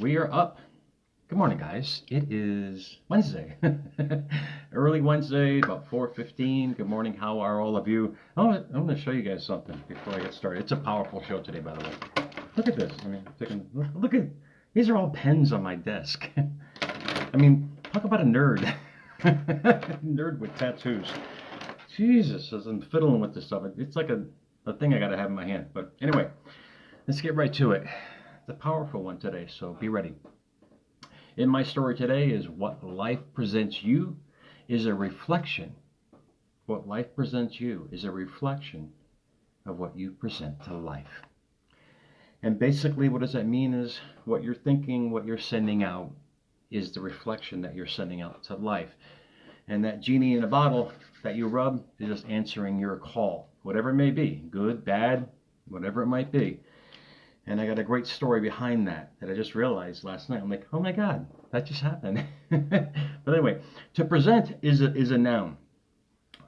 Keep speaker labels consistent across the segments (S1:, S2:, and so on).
S1: We are up. Good morning, guys. It is Wednesday. Early Wednesday, about 4:15. Good morning. How are all of you? I'm going to show you guys something before I get started. It's a powerful show today, by the way. Look at this. Look at, these are all pens on my desk. Talk about a nerd. Nerd with tattoos. Jesus, as I'm fiddling with this stuff, it's like a thing I got to have in my hand. But anyway, let's get right to it. It's a powerful one today, so be ready. In my story today is what life presents you is a reflection. What life presents you is a reflection of what you present to life. And basically what does that mean is what you're thinking, what you're sending out is the reflection that you're sending out to life. And that genie in a bottle that you rub is just answering your call, whatever it may be, good, bad, whatever it might be. And I got a great story behind that I just realized last night. I'm like, oh my God, that just happened. But anyway, to present is a noun.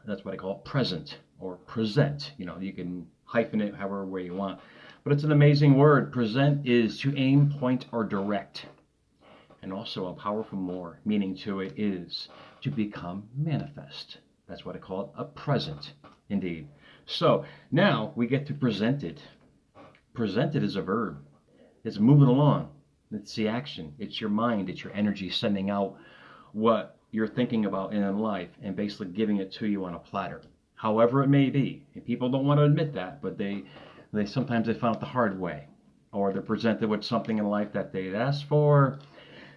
S1: That's what I call it, present or present. You can hyphen it however way you want. But it's an amazing word. Present is to aim, point, or direct. And also a powerful more meaning to it is to become manifest. That's what I call it, a present, indeed. So now we get to present it. Present it is a verb. It's moving along. It's the action. It's your mind. It's your energy sending out what you're thinking about in life and basically giving it to you on a platter. However it may be. And people don't want to admit that, but they sometimes they found it the hard way. Or they're presented with something in life that they'd asked for,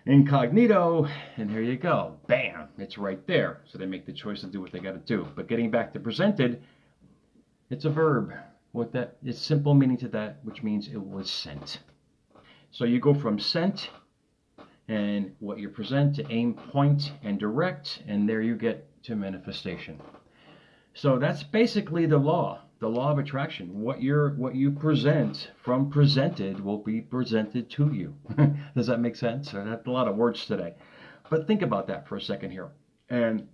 S1: incognito, and here you go. Bam! It's right there. So they make the choice to do what they got to do. But getting back to presented, it's a verb. What that is simple meaning to that, which means it was sent. So you go from sent and what you present to aim, point, and direct, and there you get to manifestation. So that's basically the law of attraction. What you present from presented will be presented to you. Does that make sense? That's a lot of words today. But think about that for a second here. And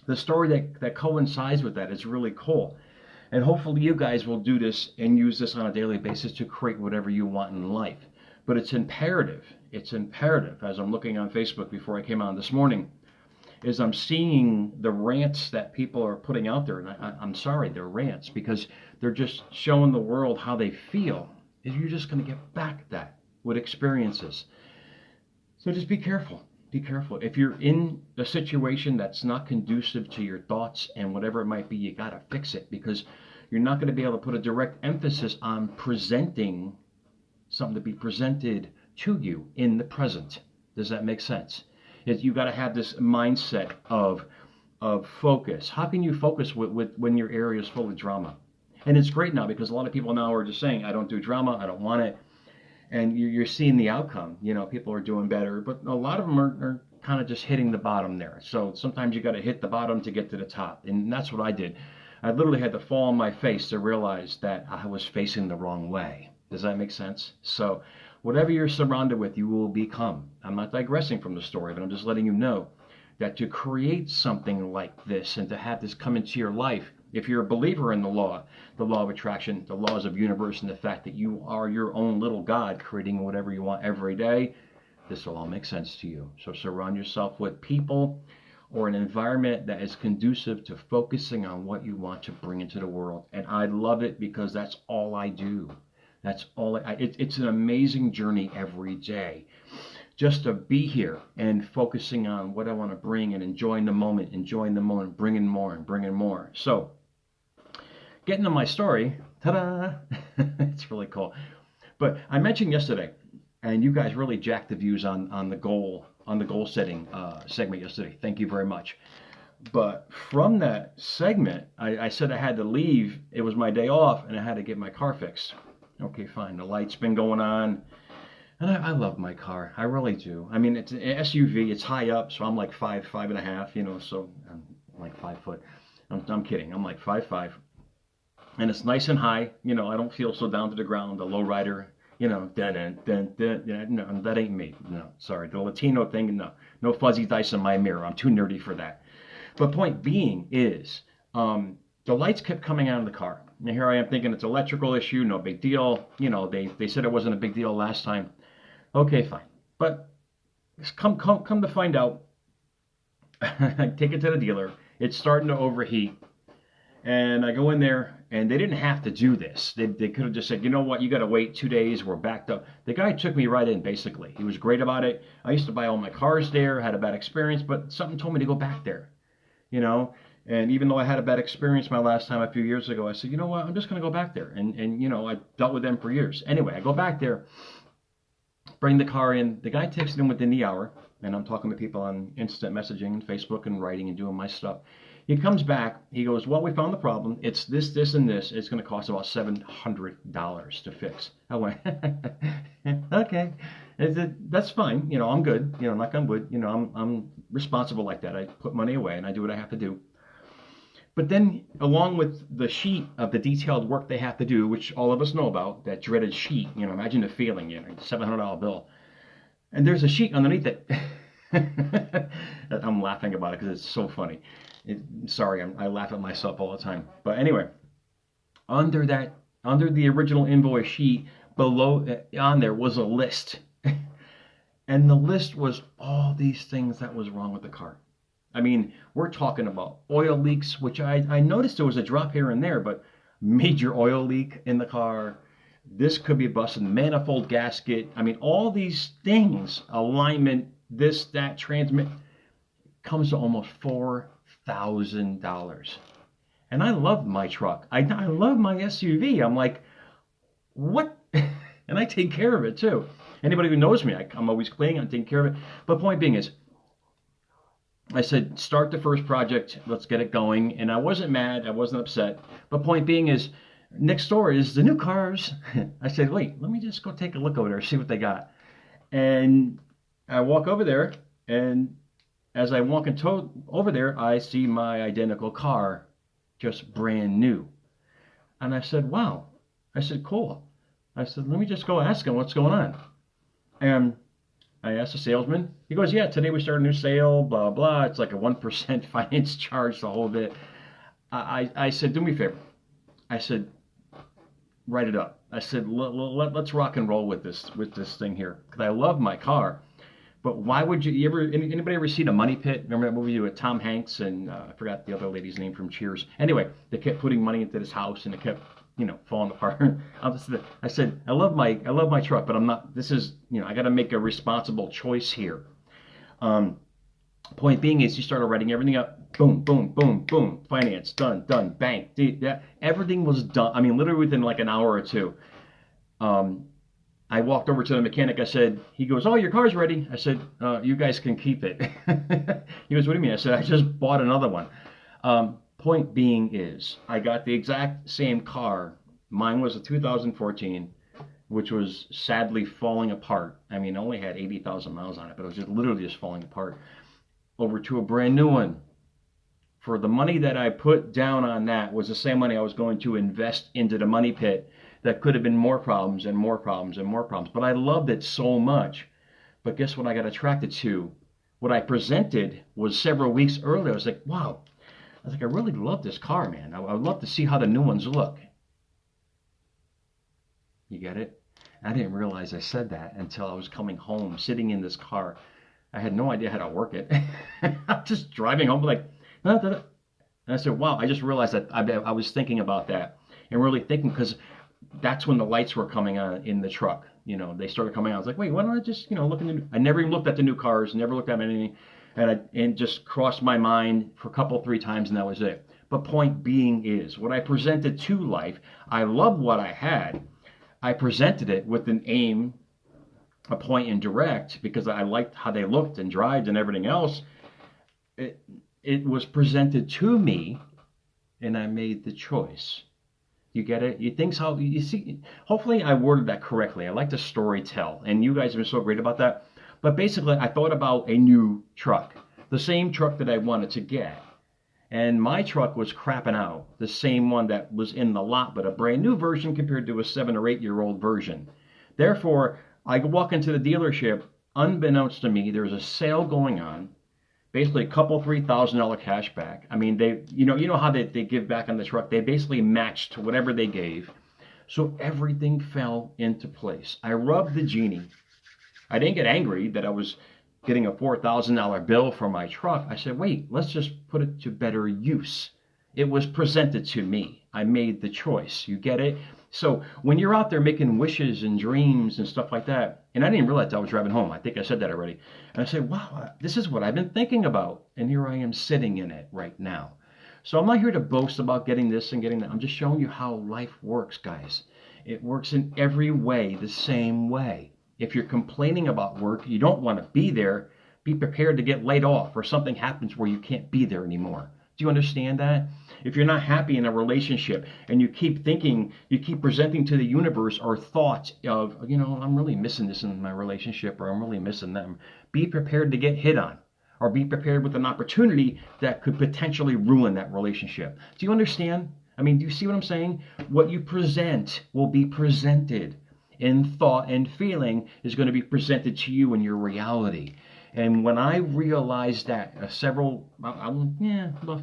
S1: the story that coincides with that is really cool. And hopefully you guys will do this and use this on a daily basis to create whatever you want in life. But it's imperative. It's imperative. As I'm looking on Facebook before I came on this morning, is I'm seeing the rants that people are putting out there. And I'm sorry, they're rants because they're just showing the world how they feel. And you're just going to get back that with experiences. So just be careful. Be careful. If you're in a situation that's not conducive to your thoughts and whatever it might be, you got to fix it because you're not going to be able to put a direct emphasis on presenting something to be presented to you in the present. Does that make sense? You got to have this mindset of focus. How can you focus when your area is full of drama? And it's great now because a lot of people now are just saying, I don't do drama, I don't want it. And you're seeing the outcome. People are doing better, but a lot of them are kind of just hitting the bottom there. So sometimes you got to hit the bottom to get to the top. And that's what I did. I literally had to fall on my face to realize that I was facing the wrong way. Does that make sense? So whatever you're surrounded with, you will become. I'm not digressing from the story, but I'm just letting you know that to create something like this and to have this come into your life, if you're a believer in the law of attraction, the laws of universe, and the fact that you are your own little God creating whatever you want every day, this will all make sense to you. So surround yourself with people or an environment that is conducive to focusing on what you want to bring into the world. And I love it because that's all I do. That's all it's an amazing journey every day. Just to be here and focusing on what I want to bring and enjoying the moment, bringing more and bringing more. So, getting to my story, ta-da! It's really cool. But I mentioned yesterday, and you guys really jacked the views on the goal setting segment yesterday. Thank you very much. But from that segment, I said I had to leave. It was my day off, and I had to get my car fixed. Okay, fine. The light's been going on. And I love my car. I really do. It's an SUV. It's high up, so I'm like 5'5.5", so I'm like 5 foot. I'm kidding. I'm like 5'5". And it's nice and high. I don't feel so down to the ground, the low rider, no, that ain't me. No, sorry. The Latino thing, no fuzzy dice in my mirror. I'm too nerdy for that. But point being is, the lights kept coming out of the car. And here I am thinking it's an electrical issue, no big deal. They said it wasn't a big deal last time. Okay, fine. But come to find out, I take it to the dealer. It's starting to overheat. And I go in there, and they didn't have to do this. They could have just said, you know what, you got to wait 2 days. We're backed up. The guy took me right in, basically. He was great about it. I used to buy all my cars there, had a bad experience, but something told me to go back there, you know. And even though I had a bad experience my last time a few years ago, I said, you know what, I'm just going to go back there. And you know, I dealt with them for years. Anyway, I go back there, bring the car in. The guy takes it in within the hour, and I'm talking to people on instant messaging and Facebook and writing and doing my stuff. He comes back. He goes, well, we found the problem. It's this, this, and this. It's going to cost about $700 to fix. I went, okay, that's fine. You know, I'm good. You know, knock on wood. You know, I'm responsible like that. I put money away and I do what I have to do. But then, along with the sheet of the detailed work they have to do, which all of us know about, that dreaded sheet. You know, imagine the feeling. You know, $700 bill, and there's a sheet underneath it. I'm laughing about it because it's so funny. Sorry, I laugh at myself all the time. But anyway, under the original invoice sheet, below on there was a list. And the list was all these things that was wrong with the car. I mean, we're talking about oil leaks, which I noticed there was a drop here and there, but major oil leak in the car. This could be busted, manifold gasket. I mean, all these things, alignment, this, that, transmit, comes to almost $4,000. And I love my truck. I love my SUV. I'm like, what? And I take care of it too. Anybody who knows me, I'm always cleaning, I'm taking care of it. But point being is, I said, start the first project, let's get it going. And I wasn't mad, I wasn't upset. But point being is, next door is the new cars. I said, wait, let me just go take a look over there, see what they got. And I walk over there, and as I walk over there, I see my identical car, just brand new. And I said, wow. I said, cool. I said, let me just go ask him what's going on. And I asked the salesman. He goes, yeah, today we started a new sale, blah, blah. It's like a 1% finance charge, the whole bit. I said, do me a favor. I said, write it up. I said, let's rock and roll with this thing here. Because I love my car. But why would anybody ever seen a Money Pit? Remember that movie with Tom Hanks and I forgot the other lady's name from Cheers. Anyway, they kept putting money into this house and it kept, you know, falling apart. I said, I love my truck, but I'm not. This is, you know, I got to make a responsible choice here. Point being is, you started writing everything up. Boom, boom, boom, boom. Finance done, bank. Everything was done. I mean, literally within like an hour or two. I walked over to the mechanic. I said, he goes, oh, your car's ready. I said, you guys can keep it. He goes, what do you mean? I said, I just bought another one. Point being is, I got the exact same car. Mine was a 2014, which was sadly falling apart. I mean, it only had 80,000 miles on it, but it was just literally just falling apart. Over to a brand new one. For the money that I put down on that was the same money I was going to invest into the Money Pit. That could have been more problems and more problems and more problems. But I loved it so much. But guess what I got attracted to? What I presented was several weeks earlier. I was like, wow. I was like, I really love this car, man. I would love to see how the new ones look. You get it? I didn't realize I said that until I was coming home, sitting in this car. I had no idea how to work it. I'm just driving home like, and I said, wow, I just realized that I was thinking about that and really thinking, because that's when the lights were coming on in the truck. You know, they started coming on. I was like, wait, why don't I just, you know, look at the new... I never even looked at the new cars, never looked at anything, and just crossed my mind for a couple, 3 times, and that was it. But point being is, what I presented to life, I loved what I had. I presented it with an aim, a point in direct, because I liked how they looked and drives and everything else. It was presented to me, and I made the choice. You get it? You see, hopefully I worded that correctly. I like to story tell, and you guys have been so great about that. But basically, I thought about a new truck, the same truck that I wanted to get. And my truck was crapping out, the same one that was in the lot, but a brand new version compared to a 7 or 8 year old version. Therefore, I walk into the dealership, unbeknownst to me, there's a sale going on. Basically, a couple $3,000 cash back. I mean, you know how they give back on the truck. They basically matched whatever they gave, so everything fell into place. I rubbed the genie. I didn't get angry that I was getting a $4,000 bill for my truck. I said, wait, let's just put it to better use. It was presented to me. I made the choice. You get it? So when you're out there making wishes and dreams and stuff like that, and I didn't realize I was driving home. I think I said that already. And I said, wow, this is what I've been thinking about. And here I am sitting in it right now. So I'm not here to boast about getting this and getting that. I'm just showing you how life works, guys. It works in every way the same way. If you're complaining about work, you don't want to be there, be prepared to get laid off or something happens where you can't be there anymore. Do you understand that? If you're not happy in a relationship and you keep thinking, you keep presenting to the universe or thoughts of, I'm really missing this in my relationship or I'm really missing them, be prepared to get hit on or be prepared with an opportunity that could potentially ruin that relationship. Do you understand? I mean, do you see what I'm saying? What you present will be presented in thought and feeling is going to be presented to you in your reality. And when I realized that about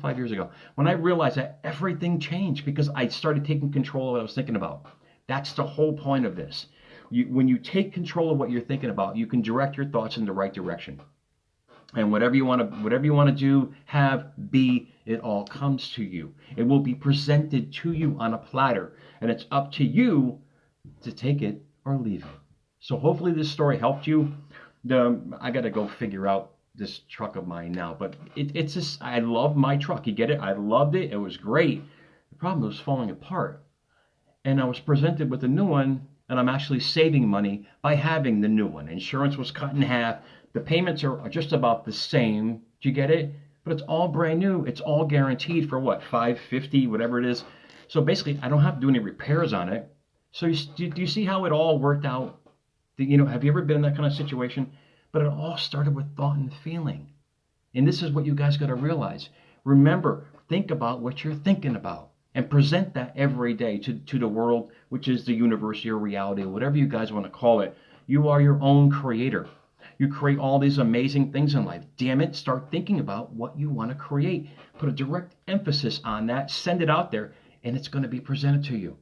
S1: 5 years ago, when I realized that everything changed because I started taking control of what I was thinking about. That's the whole point of this. When you take control of what you're thinking about, you can direct your thoughts in the right direction. And whatever you want to do, have, be, it all comes to you. It will be presented to you on a platter, and it's up to you to take it or leave it. So hopefully this story helped you. I got to go figure out this truck of mine now, but it's just, I love my truck. You get it? I loved it. It was great. The problem was falling apart. And I was presented with a new one, and I'm actually saving money by having the new one. Insurance was cut in half. The payments are just about the same. Do you get it? But it's all brand new. It's all guaranteed for what, $550, whatever it is. So basically, I don't have to do any repairs on it. So do you see how it all worked out? Have you ever been in that kind of situation? But it all started with thought and feeling. And this is what you guys got to realize. Remember, think about what you're thinking about and present that every day to the world, which is the universe, your reality, whatever you guys want to call it. You are your own creator. You create all these amazing things in life. Damn it, start thinking about what you want to create. Put a direct emphasis on that. Send it out there, and it's going to be presented to you.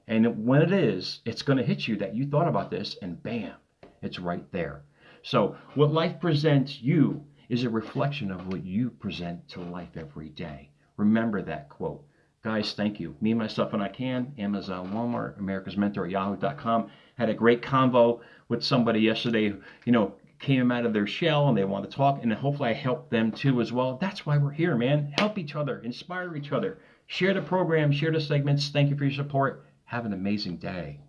S1: And when it is, it's going to hit you that you thought about this, and bam, it's right there. So what life presents you is a reflection of what you present to life every day. Remember that quote. Guys, thank you. Me, Myself, and I Can, Amazon, Walmart, americasmentor at yahoo.com. Had a great convo with somebody yesterday, came out of their shell and they want to talk, and hopefully I helped them too as well. That's why we're here, man. Help each other, inspire each other. Share the program, share the segments. Thank you for your support. Have an amazing day.